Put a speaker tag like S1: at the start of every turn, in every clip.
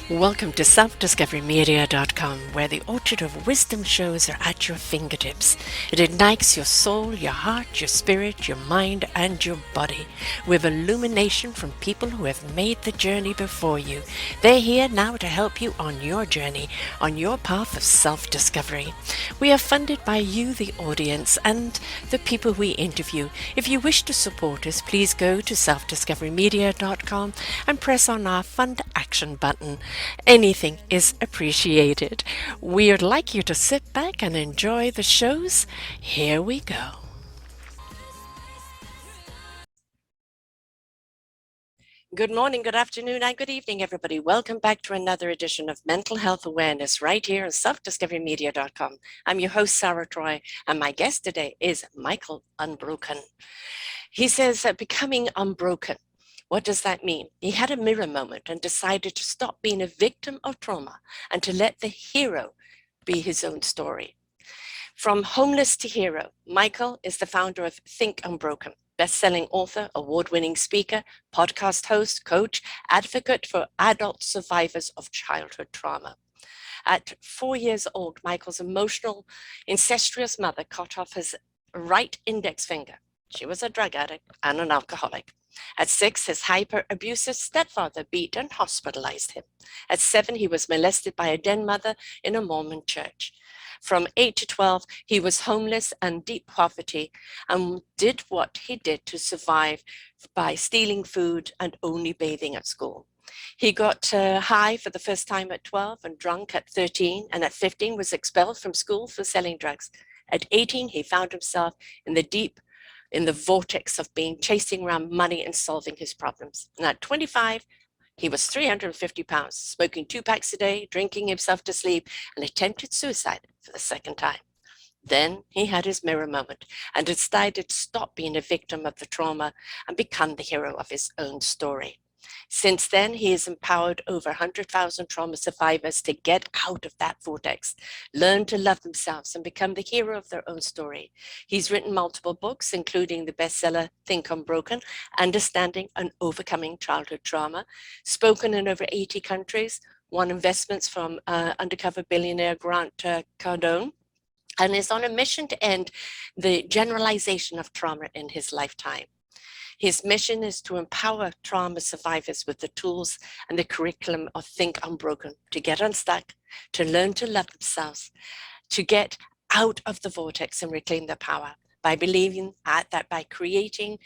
S1: Welcome to selfdiscoverymedia.com, where the orchard of wisdom shows are at your fingertips. It ignites your soul, your heart, your spirit, your mind, and your body with illumination from people who have made the journey before you. They're here now to help you on your journey, on your path of self-discovery. We are funded by you, the audience, and the people we interview. If you wish to support us, please go to selfdiscoverymedia.com and press on our Fund Action button. Anything is appreciated. We'd like you to sit back and enjoy the shows. Here we go. Good morning, good afternoon, and good evening, everybody. Welcome back to another edition of Mental Health Awareness right here on selfdiscoverymedia.com. I'm your host, Sarah Troy, and my guest today is Michael Unbroken. He says that becoming unbroken. What does that mean? He had a mirror moment and decided to stop being a victim of trauma and to let the hero be his own story. From homeless to hero, Michael is the founder of Think Unbroken, best-selling author, award-winning speaker, podcast host, coach, advocate for adult survivors of childhood trauma. At 4 years old, Michael's emotional, incestuous mother cut off his right index finger. She was a drug addict and an alcoholic. At 6, his hyper-abusive stepfather beat and hospitalized him. At 7, he was molested by a den mother in a Mormon church. From 8 to 12, he was homeless and deep poverty and did what he did to survive by stealing food and only bathing at school. He got high for the first time at 12 and drunk at 13, and at 15 was expelled from school for selling drugs. At 18, he found himself in the vortex of being chasing around money and solving his problems. And at 25, he was 350 pounds, smoking 2 packs a day, drinking himself to sleep, and attempted suicide for the second time. Then he had his mirror moment and decided to stop being a victim of the trauma and become the hero of his own story. Since then, he has empowered over 100,000 trauma survivors to get out of that vortex, learn to love themselves, and become the hero of their own story. He's written multiple books, including the bestseller Think Unbroken, Understanding and Overcoming Childhood Trauma, spoken in over 80 countries, won investments from undercover billionaire Grant Cardone, and is on a mission to end the generalization of trauma in his lifetime. His mission is to empower trauma survivors with the tools and the curriculum of Think Unbroken to get unstuck, to learn to love themselves, to get out of the vortex and reclaim their power by believing that by creating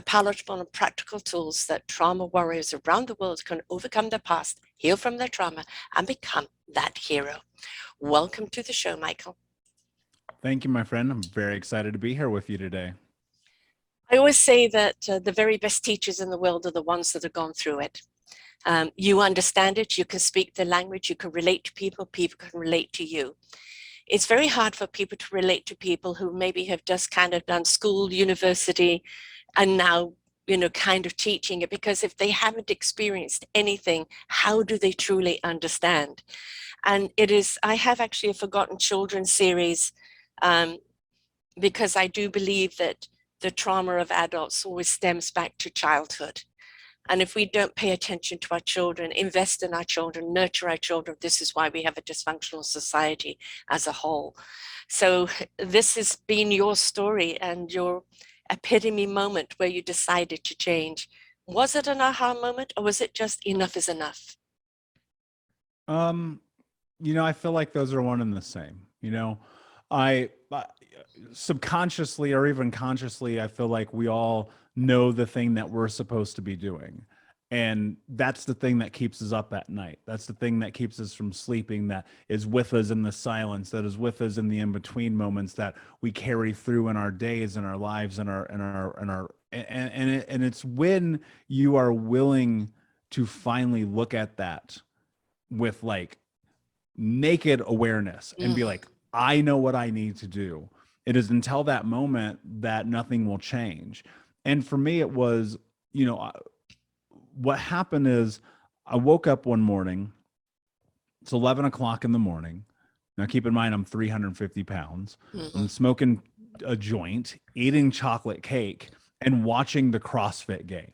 S1: palatable and practical tools that trauma warriors around the world can overcome their past, heal from their trauma, and become that hero. Welcome to the show, Michael.
S2: Thank you, my friend. I'm very excited to be here with you today.
S1: I always say that the very best teachers in the world are the ones that have gone through it. You understand it, you can speak the language, you can relate to people, people can relate to you. It's very hard for people to relate to people who maybe have just kind of done school, university, and now, kind of teaching it, because if they haven't experienced anything, how do they truly understand? And I have actually a Forgotten Children series, because I do believe that the trauma of adults always stems back to childhood. And if we don't pay attention to our children, invest in our children, nurture our children, this is why we have a dysfunctional society as a whole. So this has been your story and your epitome moment where you decided to change. Was it an aha moment, or was it just enough is enough?
S2: I feel like those are one and the same. I subconsciously or even consciously, I feel like we all know the thing that we're supposed to be doing. And that's the thing that keeps us up at night. That's the thing that keeps us from sleeping, that is with us in the silence, that is with us in the in-between moments that we carry through in our days and our lives and it's when you are willing to finally look at that with like naked awareness and be like, I know what I need to do. It is until that moment that nothing will change. And for me, it was, what happened is I woke up one morning. It's 11 o'clock in the morning. Now, keep in mind, I'm 350 pounds. I'm smoking a joint, eating chocolate cake, and watching the CrossFit games.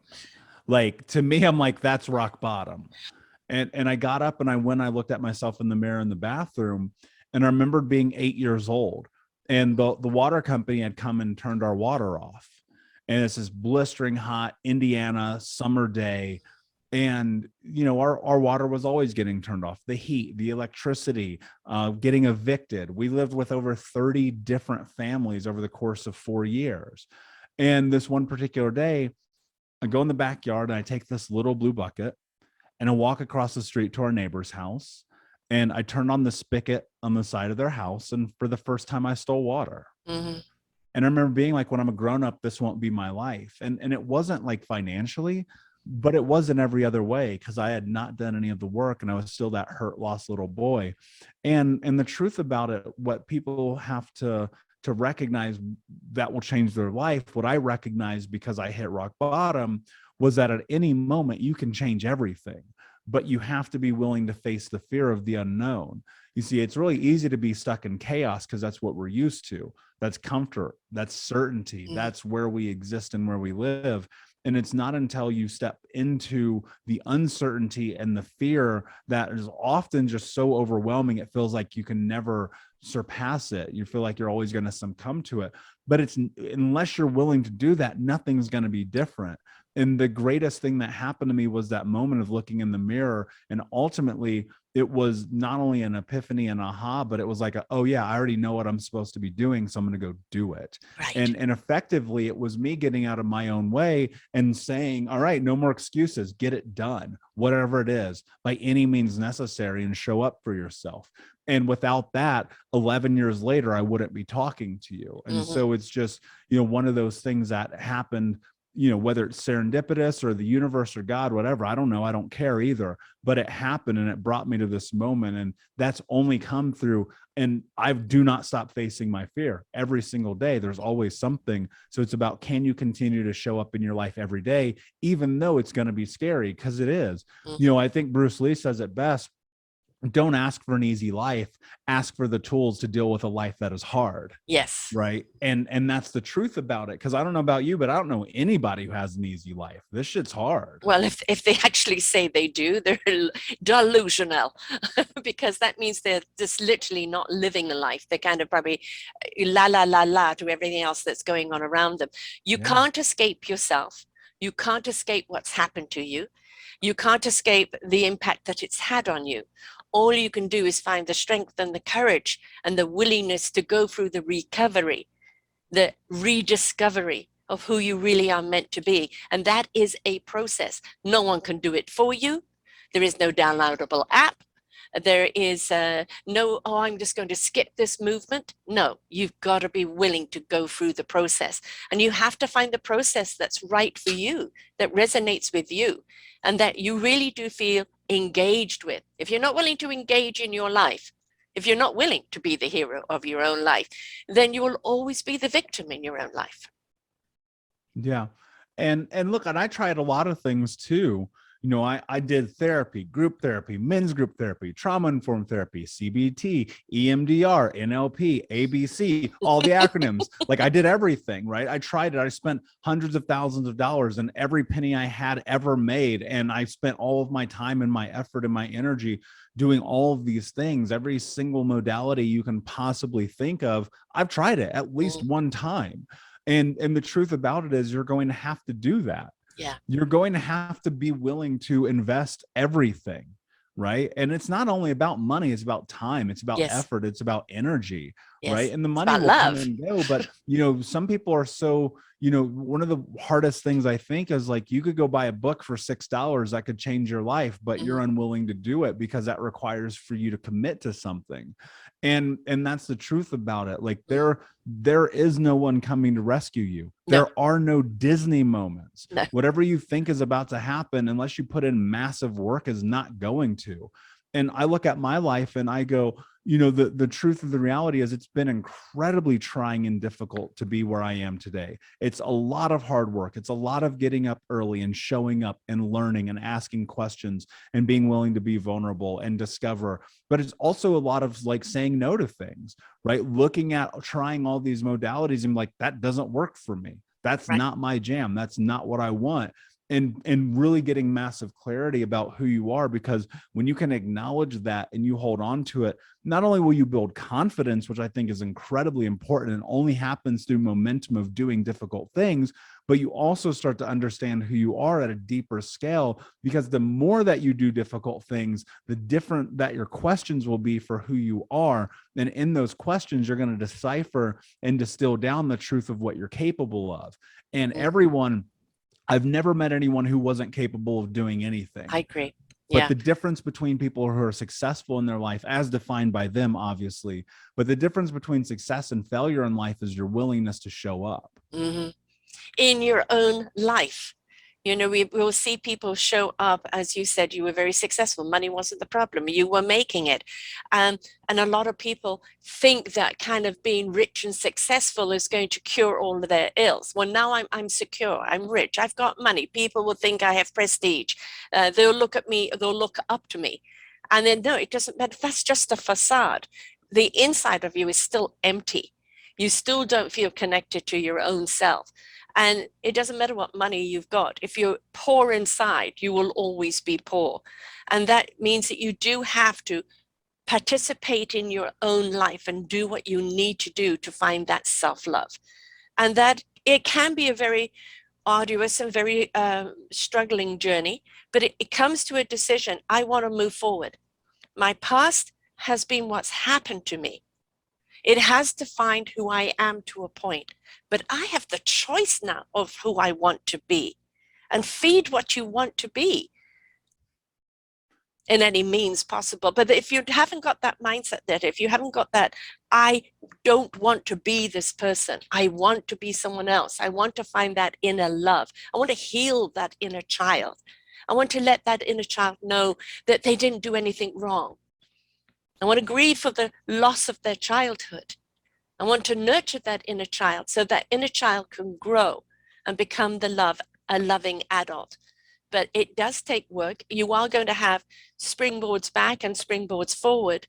S2: Like, to me, I'm like, that's rock bottom. And I got up and I looked at myself in the mirror in the bathroom, and I remembered being 8 years old, and the water company had come and turned our water off. And it's this blistering hot Indiana summer day. And, our water was always getting turned off, the heat, the electricity, getting evicted. We lived with over 30 different families over the course of 4 years. And this one particular day, I go in the backyard and I take this little blue bucket and I walk across the street to our neighbor's house, and I turned on the spigot on the side of their house. And for the first time, I stole water.
S1: Mm-hmm.
S2: And I remember being like, when I'm a grown up, this won't be my life. And it wasn't like financially, but it was in every other way, because I had not done any of the work and I was still that hurt, lost little boy. And the truth about it, what people have to recognize that will change their life, what I recognized because I hit rock bottom, was that at any moment you can change everything, but you have to be willing to face the fear of the unknown. You see, it's really easy to be stuck in chaos because that's what we're used to. That's comfort, that's certainty, that's where we exist and where we live. And it's not until you step into the uncertainty and the fear that is often just so overwhelming, it feels like you can never surpass it. You feel like you're always going to succumb to it. But it's, unless you're willing to do that, nothing's going to be different. And the greatest thing that happened to me was that moment of looking in the mirror. And ultimately, it was not only an epiphany and aha, but it was like, oh yeah, I already know what I'm supposed to be doing, so I'm going to go do it.
S1: Right.
S2: And effectively, it was me getting out of my own way and saying, all right, no more excuses, get it done, whatever it is, by any means necessary, and show up for yourself. And without that, 11 years later, I wouldn't be talking to you. And so it's just, one of those things that happened, whether it's serendipitous or the universe or God, whatever, I don't know. I don't care either, but it happened and it brought me to this moment. And that's only come through. And I do not stop facing my fear every single day. There's always something. So it's about, can you continue to show up in your life every day, even though it's going to be scary? Because it is. I think Bruce Lee says it best. Don't ask for an easy life, ask for the tools to deal with a life that is hard.
S1: Yes.
S2: Right. And that's the truth about it. Cause I don't know about you, but I don't know anybody who has an easy life. This shit's hard.
S1: Well, if they actually say they do, they're delusional, because that means they're just literally not living a life. They're kind of probably la to everything else that's going on around them. You can't escape yourself. You can't escape what's happened to you. You can't escape the impact that it's had on you. All you can do is find the strength and the courage and the willingness to go through the recovery, the rediscovery of who you really are meant to be. And that is a process. No one can do it for you. There is no downloadable app. There is no, oh, I'm just going to skip this movement. No, you've got to be willing to go through the process. And you have to find the process that's right for you, that resonates with you, and that you really do feel engaged with. If you're not willing to engage in your life, if you're not willing to be the hero of your own life, then you will always be the victim in your own life.
S2: Yeah. And look, and I tried a lot of things too. I did therapy, group therapy, men's group therapy, trauma-informed therapy, CBT, EMDR, NLP, ABC, all the acronyms. Like, I did everything, right? I tried it. I spent hundreds of thousands of dollars and every penny I had ever made. And I spent all of my time and my effort and my energy doing all of these things, every single modality you can possibly think of. I've tried it at least one time. And the truth about it is, you're going to have to do that.
S1: Yeah.
S2: You're going to have to be willing to invest everything, right? And it's not only about money, it's about time, it's about effort, it's about energy, right? And the money will come and go, but some people are so, one of the hardest things I think is, like, you could go buy a book for $6 that could change your life, but you're unwilling to do it because that requires for you to commit to something. And that's the truth about it. Like, there is no one coming to rescue you. There are no Disney moments. Whatever you think is about to happen, unless you put in massive work, is not going to. And I look at my life and I go, the truth of the reality is, it's been incredibly trying and difficult to be where I am today. It's a lot of hard work. It's a lot of getting up early and showing up and learning and asking questions and being willing to be vulnerable and discover. But it's also a lot of, like, saying no to things, right? Looking at trying all these modalities and, like, that doesn't work for me. That's not my jam. That's not what I want. and really getting massive clarity about who you are, because when you can acknowledge that and you hold on to it, not only will you build confidence, which I think is incredibly important and only happens through momentum of doing difficult things, but you also start to understand who you are at a deeper scale, because the more that you do difficult things, the different that your questions will be for who you are. And in those questions, you're going to decipher and distill down the truth of what you're capable of. And I've never met anyone who wasn't capable of doing anything.
S1: I agree.
S2: But
S1: Yeah.
S2: the difference between people who are successful in their life, as defined by them, obviously, but the difference between success and failure in life is your willingness to show up.
S1: Mm-hmm. In your own life. You know, we will see people show up, as you said, you were very successful. Money wasn't the problem. You were making it. And a lot of people think that kind of being rich and successful is going to cure all of their ills. Well, now I'm secure. I'm rich. I've got money. People will think I have prestige. They'll look at me. They'll look up to me. And then, no, it doesn't matter. That's just a facade. The inside of you is still empty. You still don't feel connected to your own self. And it doesn't matter what money you've got. If you're poor inside, you will always be poor. And that means that you do have to participate in your own life and do what you need to do to find that self-love. And that it can be a very arduous and very struggling journey, but it comes to a decision. I want to move forward. My past has been what's happened to me. It has defined who I am to a point, but I have the choice now of who I want to be, and feed what you want to be in any means possible. But if you haven't got that mindset, that if you haven't got that, I don't want to be this person, I want to be someone else, I want to find that inner love, I want to heal that inner child, I want to let that inner child know that they didn't do anything wrong. I want to grieve for the loss of their childhood. I want to nurture that inner child so that inner child can grow and become a loving adult. But it does take work. You are going to have springboards back and springboards forward.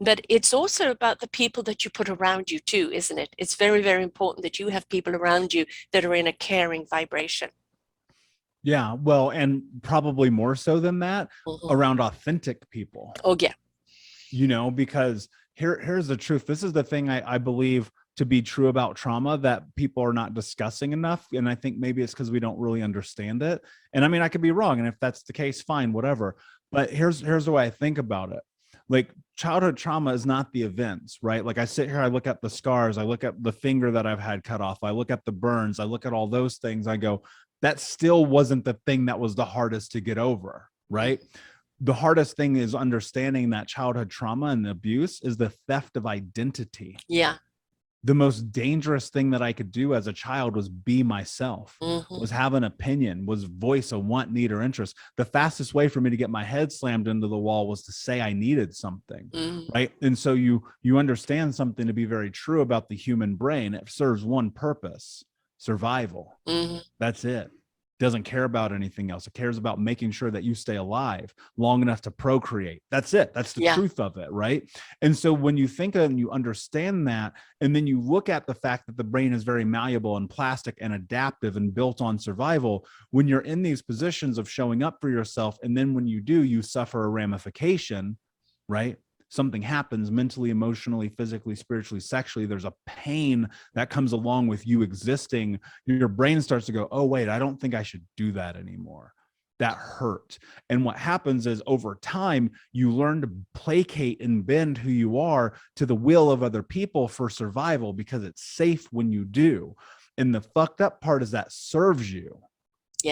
S1: But it's also about the people that you put around you too, isn't it? It's very, very important that you have people around you that are in a caring vibration.
S2: Yeah, well, and probably more so than that, around authentic people.
S1: Oh, yeah.
S2: You know, because here's the truth. This is the thing I believe to be true about trauma that people are not discussing enough. And I think maybe it's because we don't really understand it. And I mean, I could be wrong. And if that's the case, fine, whatever. But here's the way I think about it. Like, childhood trauma is not the events, right? Like, I sit here, I look at the scars, I look at the finger that I've had cut off, I look at the burns, I look at all those things, I go, that still wasn't the thing that was the hardest to get over, right? The hardest thing is understanding that childhood trauma and abuse is the theft of identity.
S1: Yeah.
S2: The most dangerous thing that I could do as a child was be myself, was have an opinion, was voice a want, need, or interest. The fastest way for me to get my head slammed into the wall was to say I needed something, right? And so you understand something to be very true about the human brain. It serves one purpose: survival. That's it. Doesn't care about anything else. It cares about making sure that you stay alive long enough to procreate. That's it. That's the truth of it, right? And so when you think and you understand that, and then you look at the fact that the brain is very malleable and plastic and adaptive and built on survival, when you're in these positions of showing up for yourself, and then when you do, you suffer a ramification, right? Something happens mentally, emotionally, physically, spiritually, sexually. There's a pain that comes along with you existing. Your brain starts to go, oh, wait, I don't think I should do that anymore. That hurt. And what happens is, over time, you learn to placate and bend who you are to the will of other people for survival, because it's safe when you do. And the fucked up part is that serves you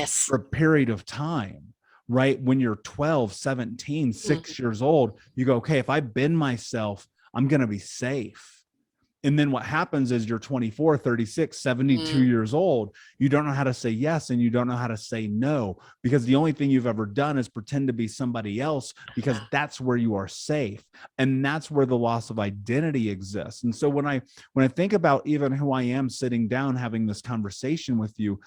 S2: for a period of time. Right? When you're 12, 17, 6 years old, you go, okay, if I bend myself, I'm going to be safe. And then what happens is you're 24, 36, 72 years old. You don't know how to say yes, and you don't know how to say no, because the only thing you've ever done is pretend to be somebody else, because that's where you are safe. And that's where the loss of identity exists. And so when I think about even who I am sitting down having this conversation with you,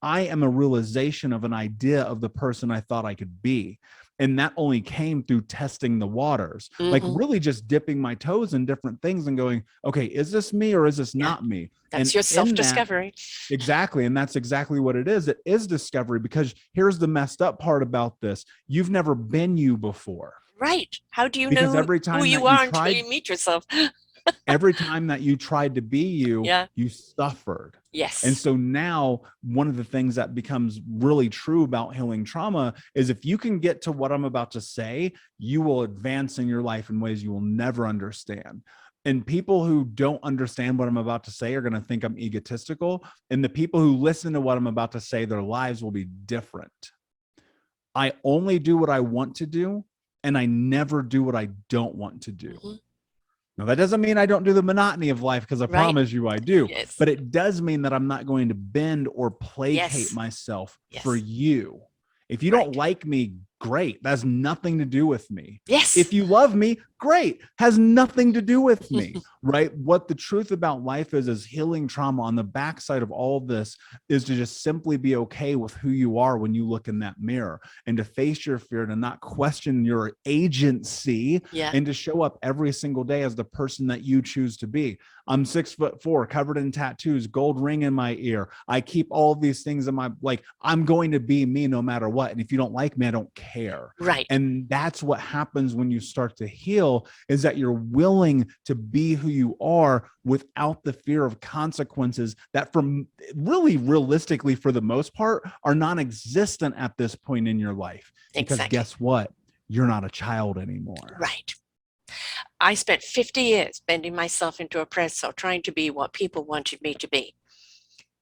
S2: I am a realization of an idea of the person I thought I could be. And that only came through testing the waters, like really just dipping my toes in different things and going, okay, is this me or is this not me?
S1: That's your self-discovery.
S2: Exactly. And that's exactly what it is. It is discovery, because here's the messed up part about this. You've never been you before.
S1: Right. How do you
S2: Because
S1: know
S2: every time
S1: who you are until you meet yourself?
S2: Every time that you tried to be you, you suffered.
S1: Yes.
S2: And so now one of the things that becomes really true about healing trauma is if you can get to what I'm about to say, you will advance in your life in ways you will never understand. And people who don't understand what I'm about to say are going to think I'm egotistical. And the people who listen to what I'm about to say, their lives will be different. I only do what I want to do, and I never do what I don't want to do. Now, that doesn't mean I don't do the monotony of life, because I promise you I do. Yes. But it does mean that I'm not going to bend or placate myself for you. If you don't like me, great. That has nothing to do with me.
S1: Yes.
S2: If you love me, great. Has nothing to do with me, right? What the truth about life is healing trauma on the backside of all of this is to just simply be okay with who you are when you look in that mirror, and to face your fear, to not question your agency, and to show up every single day as the person that you choose to be. I'm 6'4", covered in tattoos, gold ring in my ear. I keep all these things in my, like, I'm going to be me no matter what. And if you don't like me, I don't care.
S1: Right.
S2: And that's what happens when you start to heal, is that you're willing to be who you are without the fear of consequences that, from really realistically, for the most part, are non-existent at this point in your life. Because guess what? You're not a child anymore.
S1: Right. I spent 50 years bending myself into a pretzel, trying to be what people wanted me to be.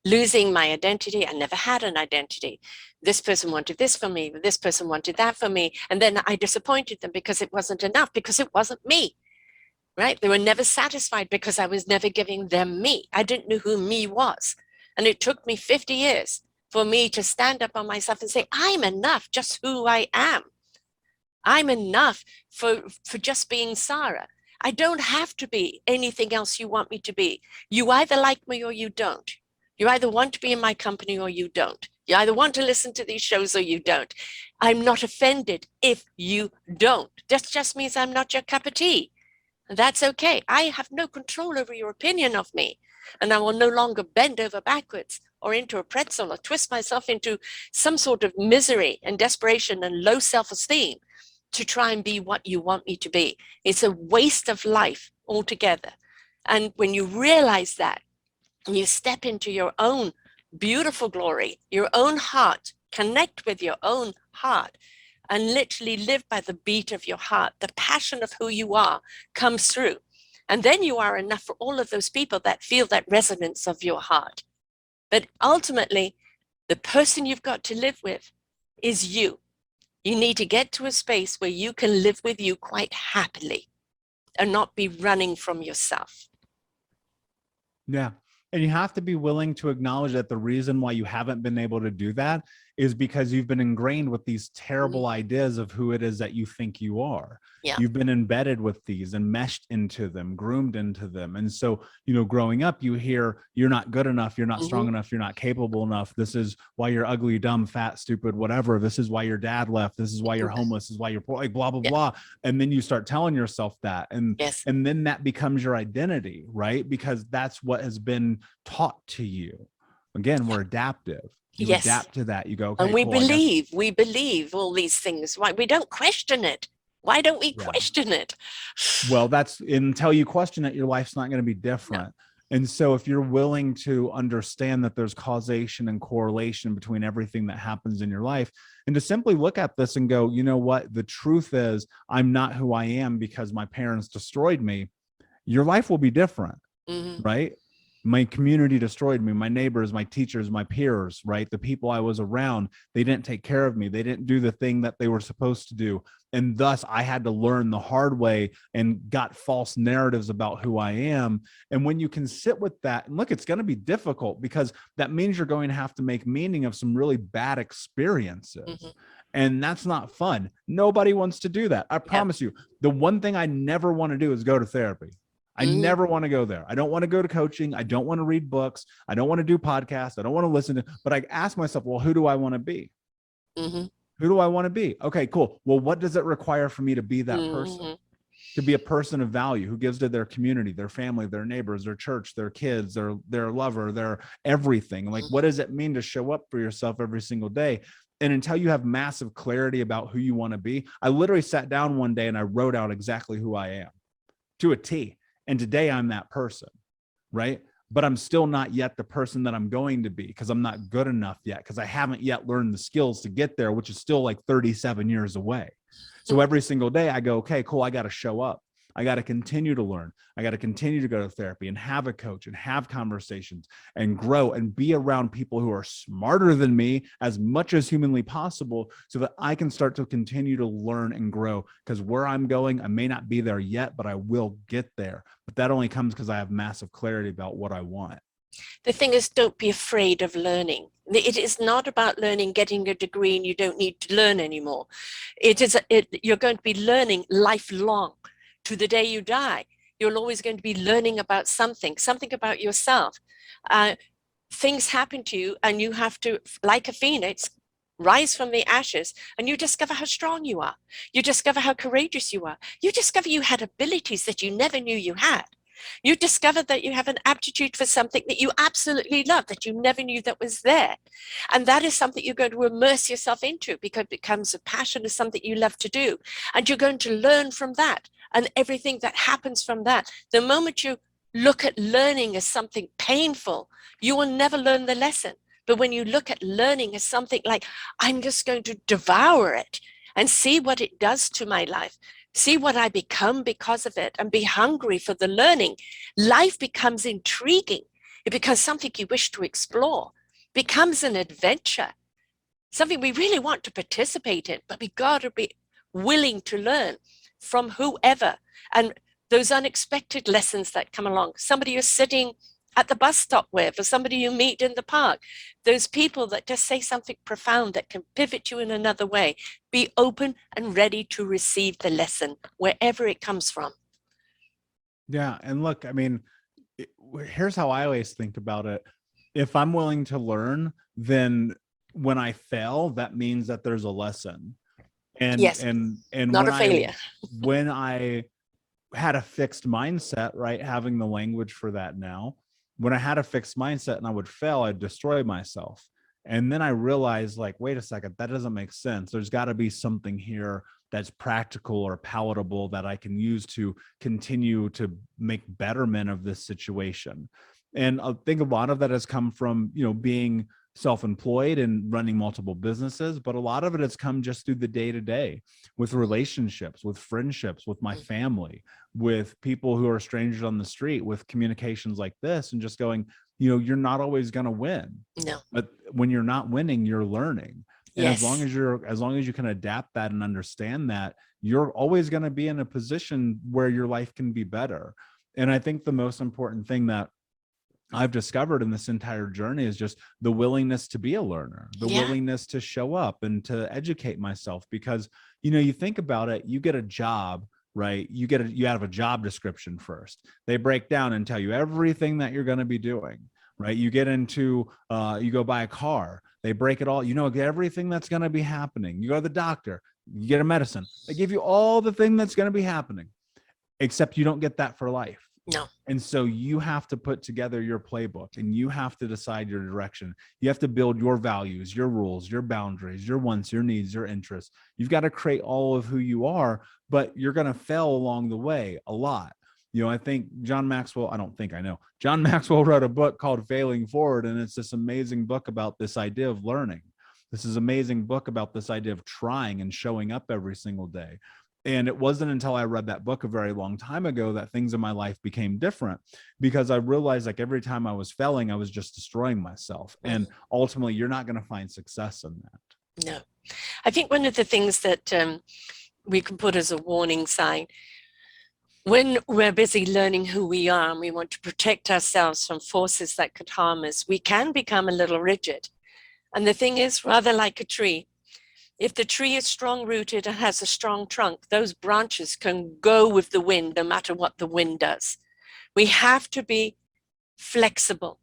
S1: Losing my identity. I never had an identity. This person wanted this for me, this person wanted that for me. And then I disappointed them because it wasn't enough, because it wasn't me, right? They were never satisfied because I was never giving them me. I didn't know who me was. And it took me 50 years for me to stand up on myself and say, I'm enough just who I am. I'm enough for just being Sarah. I don't have to be anything else you want me to be. You either like me or you don't. You either want to be in my company or you don't. You either want to listen to these shows or you don't. I'm not offended if you don't. That just means I'm not your cup of tea. That's okay. I have no control over your opinion of me. And I will no longer bend over backwards or into a pretzel or twist myself into some sort of misery and desperation and low self-esteem to try and be what you want me to be. It's a waste of life altogether. And when you realize that, and you step into your own beautiful glory, your own heart, connect with your own heart, and literally live by the beat of your heart, the passion of who you are comes through. And then you are enough for all of those people that feel that resonance of your heart. But ultimately, the person you've got to live with is you. You need to get to a space where you can live with you quite happily and not be running from yourself.
S2: Yeah. And you have to be willing to acknowledge that the reason why you haven't been able to do that is because you've been ingrained with these terrible ideas of who it is that you think you are.
S1: Yeah.
S2: You've been embedded with these and meshed into them, groomed into them. And so, you know, growing up, you hear you're not good enough, you're not strong enough, you're not capable enough. This is why you're ugly, dumb, fat, stupid, whatever. This is why your dad left. This is why you're homeless. This is why you're poor, like blah, blah, blah. And then you start telling yourself that. And then that becomes your identity, right? Because that's what has been taught to you. Again, we're adaptive. You adapt to that. You go, okay,
S1: and we believe all these things. Why we don't question it? Why don't we question it?
S2: Well, that's until you question it, your life's not going to be different. No. And so if you're willing to understand that there's causation and correlation between everything that happens in your life, and to simply look at this and go, you know what, the truth is I'm not who I am because my parents destroyed me, your life will be different, right? My community destroyed me, my neighbors, my teachers, my peers, right? The people I was around, they didn't take care of me. They didn't do the thing that they were supposed to do. And thus I had to learn the hard way and got false narratives about who I am. And when you can sit with that, and look, it's going to be difficult because that means you're going to have to make meaning of some really bad experiences. And that's not fun. Nobody wants to do that. I promise you. The one thing I never want to do is go to therapy. I never want to go there. I don't want to go to coaching. I don't want to read books. I don't want to do podcasts. I don't want to listen to, but I ask myself, well, who do I want to be? Who do I want to be? Okay, cool. Well, what does it require for me to be that person?
S1: Mm-hmm.
S2: To be a person of value who gives to their community, their family, their neighbors, their church, their kids, their lover, their everything. Like, what does it mean to show up for yourself every single day? And until you have massive clarity about who you want to be, I literally sat down one day and I wrote out exactly who I am to a T. And today I'm that person, right? But I'm still not yet the person that I'm going to be because I'm not good enough yet, because I haven't yet learned the skills to get there, which is still like 37 years away. So every single day I go, okay, cool, I got to show up. I got to continue to learn. I got to continue to go to therapy and have a coach and have conversations and grow and be around people who are smarter than me as much as humanly possible so that I can start to continue to learn and grow, because where I'm going, I may not be there yet, but I will get there. But that only comes because I have massive clarity about what I want.
S1: The thing is, don't be afraid of learning. It is not about learning, getting a degree, and you don't need to learn anymore. You're going to be learning lifelong to the day you die. You're always going to be learning about something about yourself. Things happen to you, and you have to, like a phoenix, rise from the ashes, and you discover how strong you are. You discover how courageous you are. You discover you had abilities that you never knew you had. You discover that you have an aptitude for something that you absolutely love, that you never knew that was there. And that is something you're going to immerse yourself into, because it becomes a passion, is something you love to do. And you're going to learn from that and everything that happens from that. The moment you look at learning as something painful, you will never learn the lesson. But when you look at learning as something like, I'm just going to devour it and see what it does to my life, see what I become because of it, and be hungry for the learning, life becomes intriguing. It becomes something you wish to explore, becomes an adventure, something we really want to participate in, but we got to be willing to learn from whoever. And those unexpected lessons that come along, somebody you're sitting at the bus stop with, or somebody you meet in the park, those people that just say something profound that can pivot you in another way. Be open and ready to receive the lesson wherever it comes from.
S2: Yeah. And look, I mean, here's how I always think about it. If I'm willing to learn, then when I fail, that means that there's a lesson. And
S1: yes,
S2: and
S1: not a failure.
S2: When I had a fixed mindset, right, having the language for that now, when I had a fixed mindset and I would fail, I'd destroy myself. And then I realized, like, wait a second, that doesn't make sense. There's got to be something here that's practical or palatable that I can use to continue to make betterment of this situation. And I think a lot of that has come from, being self-employed and running multiple businesses, but a lot of it has come just through the day-to-day with relationships, with friendships, with my family, with people who are strangers on the street, with communications like this, and just going, you're not always going to win.
S1: No.
S2: But when you're not winning, you're learning. And
S1: yes.
S2: as long as you can adapt that and understand that, you're always going to be in a position where your life can be better. And I think the most important thing that I've discovered in this entire journey is just the willingness to be a learner, the willingness to show up and to educate myself. Because, you think about it, you get a job, right? You have a job description first. They break down and tell you everything that you're going to be doing, right? You get into, you go buy a car, they break it all, everything that's going to be happening. You go to the doctor, you get a medicine, they give you all the thing that's going to be happening, except you don't get that for life.
S1: No.
S2: And so you have to put together your playbook, and you have to decide your direction. You have to build your values, your rules, your boundaries, your wants, your needs, your interests. You've got to create all of who you are, but you're going to fail along the way a lot. I think John Maxwell wrote a book called Failing Forward. And it's this amazing book about this idea of learning. This is an amazing book about this idea of trying and showing up every single day. And it wasn't until I read that book a very long time ago that things in my life became different, because I realized, like, every time I was failing, I was just destroying myself. And ultimately, you're not going to find success in that.
S1: No. I think one of the things that we can put as a warning sign, when we're busy learning who we are and we want to protect ourselves from forces that could harm us, we can become a little rigid. And the thing is, rather like a tree, if the tree is strong rooted and has a strong trunk, those branches can go with the wind no matter what the wind does. We have to be flexible.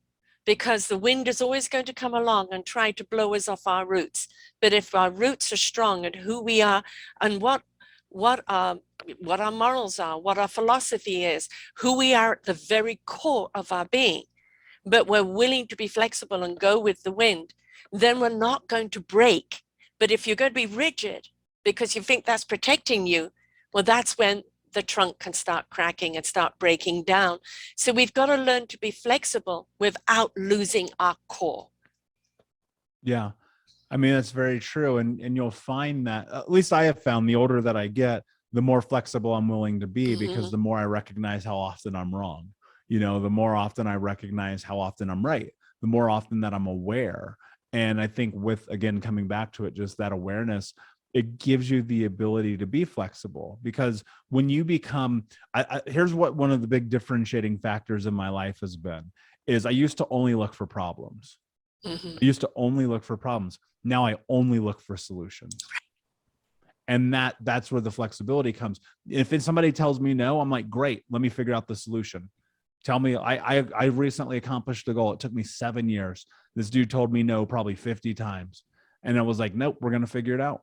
S1: because the wind is always going to come along and try to blow us off our roots. But if our roots are strong and who we are and what our morals are, what our philosophy is, who we are at the very core of our being, but we're willing to be flexible and go with the wind, then we're not going to break. But if you're going to be rigid because you think that's protecting you, well, that's when the trunk can start cracking and start breaking down. So we've got to learn to be flexible without losing our core.
S2: Yeah. I mean, that's very true. And you'll find that, at least I have found, the older that I get, the more flexible I'm willing to be, because the more I recognize how often I'm wrong. You know, the more often I recognize how often I'm right, the more often that I'm aware. And I think with, again, coming back to it, just that awareness, it gives you the ability to be flexible. Because when you become, here's what one of the big differentiating factors in my life has been, is I used to only look for problems. I used to only look for problems. Now I only look for solutions. And that's where the flexibility comes. If somebody tells me no, I'm like, great, let me figure out the solution. Tell me, I recently accomplished a goal. It took me 7 years. This dude told me no probably 50 times. And I was like, nope, we're going to figure it out.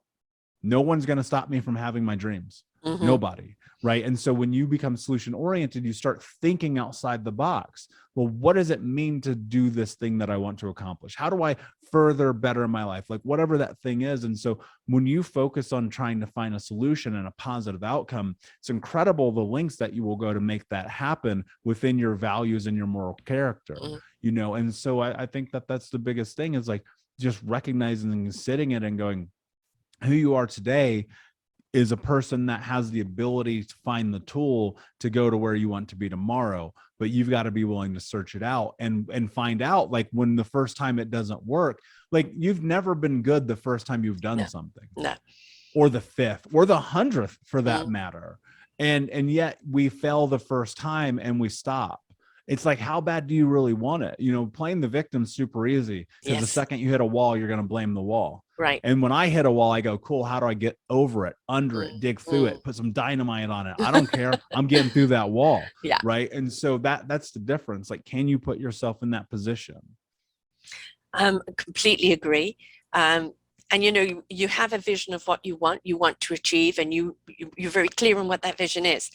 S2: No one's going to stop me from having my dreams. Nobody. Right. And so when you become solution oriented, you start thinking outside the box. Well, what does it mean to do this thing that I want to accomplish? How do I further better my life? Like whatever that thing is. And so when you focus on trying to find a solution and a positive outcome, it's incredible the lengths that you will go to make that happen within your values and your moral character, you know? And so I think that that's the biggest thing, is like just recognizing and sitting it and going, who you are today is a person that has the ability to find the tool to go to where you want to be tomorrow. But you've got to be willing to search it out and find out, like, when the first time it doesn't work, like you've never been good the first time you've done something, or the 5th or the 100th for that matter. And yet we fail the first time and we stop. It's like, how bad do you really want it? You know, playing the victim's super easy, because the second you hit a wall, you're going to blame the wall.
S1: Right.
S2: And when I hit a wall, I go, cool, how do I get over it, under it, dig through it, put some dynamite on it? I don't care. I'm getting through that wall.
S1: Yeah.
S2: Right. And so that's the difference. Like, can you put yourself in that position?
S1: Completely agree. And, you know, you have a vision of what you want to achieve, and you're very clear on what that vision is.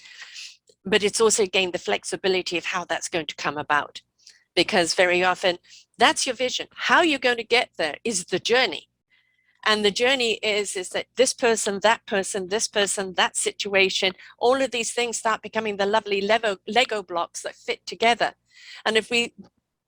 S1: But it's also, again, the flexibility of how that's going to come about, because very often that's your vision. How you're going to get there is the journey. And the journey is that this person, that situation, all of these things start becoming the lovely Lego blocks that fit together. And if we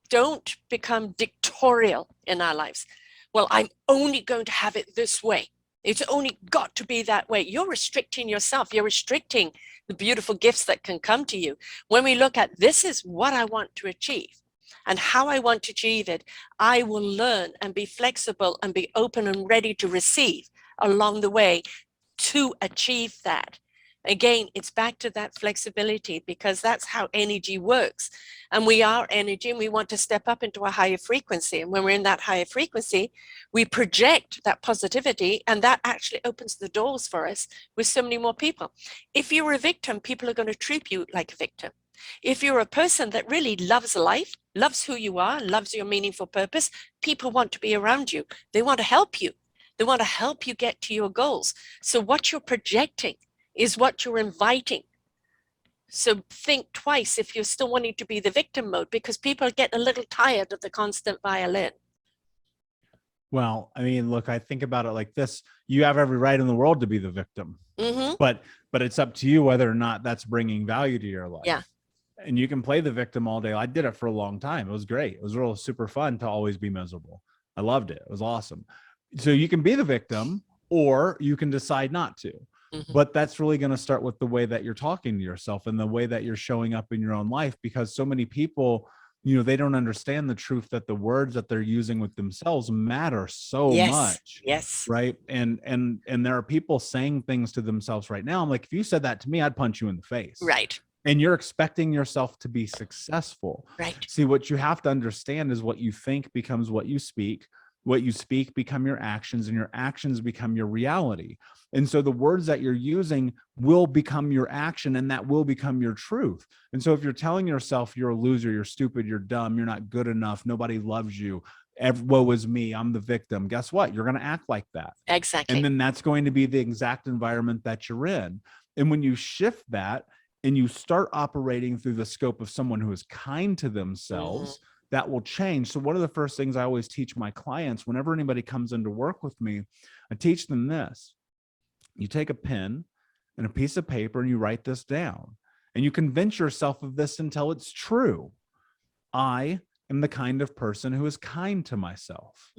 S1: don't become dictatorial in our lives, well, I'm only going to have it this way, it's only got to be that way, you're restricting yourself. You're restricting the beautiful gifts that can come to you. When we look at, this is what I want to achieve and how I want to achieve it, I will learn and be flexible and be open and ready to receive along the way to achieve that. Again, it's back to that flexibility, because that's how energy works. And we are energy, and we want to step up into a higher frequency. And when we're in that higher frequency, we project that positivity, and that actually opens the doors for us with so many more people. If you're a victim, people are going to treat you like a victim. If you're a person that really loves life, loves who you are, loves your meaningful purpose, people want to be around you. They want to help you. They want to help you get to your goals. So what you're projecting is what you're inviting. So think twice if you're still wanting to be the victim mode, because people are getting a little tired of the constant violin.
S2: Well, I mean, look, I think about it like this. You have every right in the world to be the victim, but it's up to you whether or not that's bringing value to your life.
S1: Yeah.
S2: And you can play the victim all day. I did it for a long time. It was great. It was real super fun to always be miserable. I loved it. It was awesome. So you can be the victim, or you can decide not to. But that's really going to start with the way that you're talking to yourself and the way that you're showing up in your own life, because so many people, you know, they don't understand the truth that the words that they're using with themselves matter so much.
S1: Yes.
S2: Right. And there are people saying things to themselves right now. I'm like, if you said that to me, I'd punch you in the face.
S1: Right.
S2: And you're expecting yourself to be successful.
S1: Right.
S2: See, what you have to understand is what you think becomes what you speak. What you speak become your actions, and your actions become your reality. And so the words that you're using will become your action, and that will become your truth. And so if you're telling yourself you're a loser, you're stupid, you're dumb, you're not good enough, nobody loves you, woe is me, I'm the victim, guess what? You're going to act like that.
S1: Exactly.
S2: And then that's going to be the exact environment that you're in. And when you shift that and you start operating through the scope of someone who is kind to themselves, that will change. So one of the first things I always teach my clients, whenever anybody comes in to work with me, I teach them this. You take a pen and a piece of paper and you write this down, and you convince yourself of this until it's true. I am the kind of person who is kind to myself.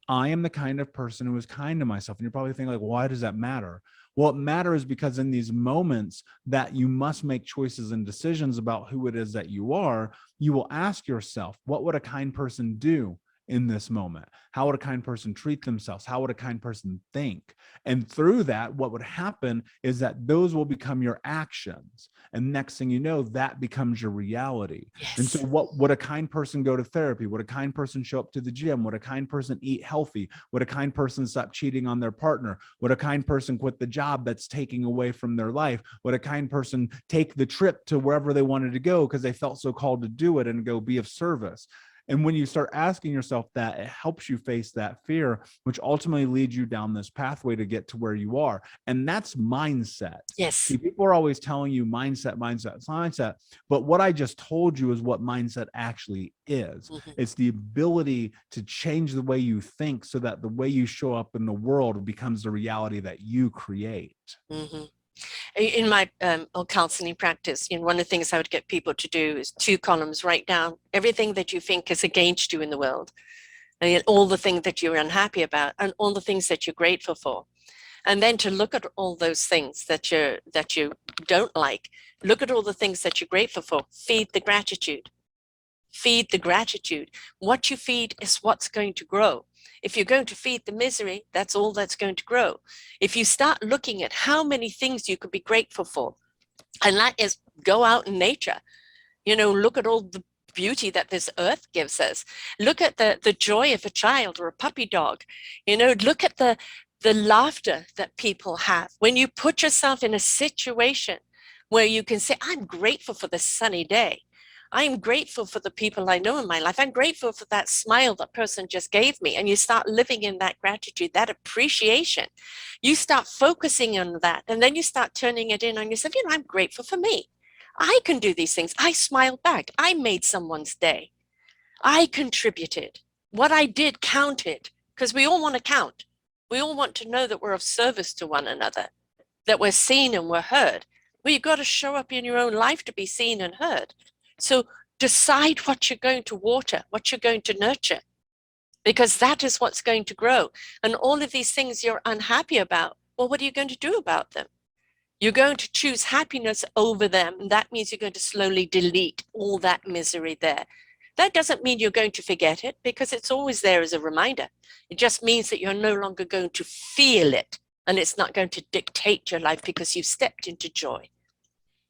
S2: I am the kind of person who is kind to myself. And you're probably thinking, like, why does that matter? Well, it matters because in these moments that you must make choices and decisions about who it is that you are, you will ask yourself, what would a kind person do in this moment? How would a kind person treat themselves? How would a kind person think? And through that, what would happen is that those will become your actions. And next thing you know, that becomes your reality.
S1: Yes.
S2: And so what would a kind person go to therapy? Would a kind person show up to the gym? Would a kind person eat healthy? Would a kind person stop cheating on their partner? Would a kind person quit the job that's taking away from their life? Would a kind person take the trip to wherever they wanted to go because they felt so called to do it and go be of service? And when you start asking yourself that, it helps you face that fear, which ultimately leads you down this pathway to get to where you are. And that's mindset.
S1: Yes.
S2: See, people are always telling you mindset, mindset, mindset. But what I just told you is what mindset actually is. It's the ability to change the way you think so that the way you show up in the world becomes the reality that you create.
S1: In my counseling practice, one of the things I would get people to do is 2 columns, write down everything that you think is against you in the world, and all the things that you're unhappy about, and all the things that you're grateful for. And then to look at all those things that you don't like, look at all the things that you're grateful for, feed the gratitude. Feed the gratitude. What you feed is what's going to grow. If you're going to feed the misery, that's all that's going to grow. If you start looking at how many things you could be grateful for, and that is go out in nature, look at all the beauty that this earth gives us. Look at the joy of a child or a puppy dog. Look at the laughter that people have. When you put yourself in a situation where you can say, I'm grateful for this sunny day. I'm grateful for the people I know in my life. I'm grateful for that smile that person just gave me. And you start living in that gratitude, that appreciation. You start focusing on that. And then you start turning it in on yourself. I'm grateful for me. I can do these things. I smiled back. I made someone's day. I contributed. What I did counted, because we all want to count. We all want to know that we're of service to one another, that we're seen and we're heard. Well, you've got to show up in your own life to be seen and heard. So decide what you're going to water, what you're going to nurture, because that is what's going to grow. And all of these things you're unhappy about, well, what are you going to do about them? You're going to choose happiness over them. And that means you're going to slowly delete all that misery there. That doesn't mean you're going to forget it, because it's always there as a reminder. It just means that you're no longer going to feel it, and it's not going to dictate your life because you've stepped into joy.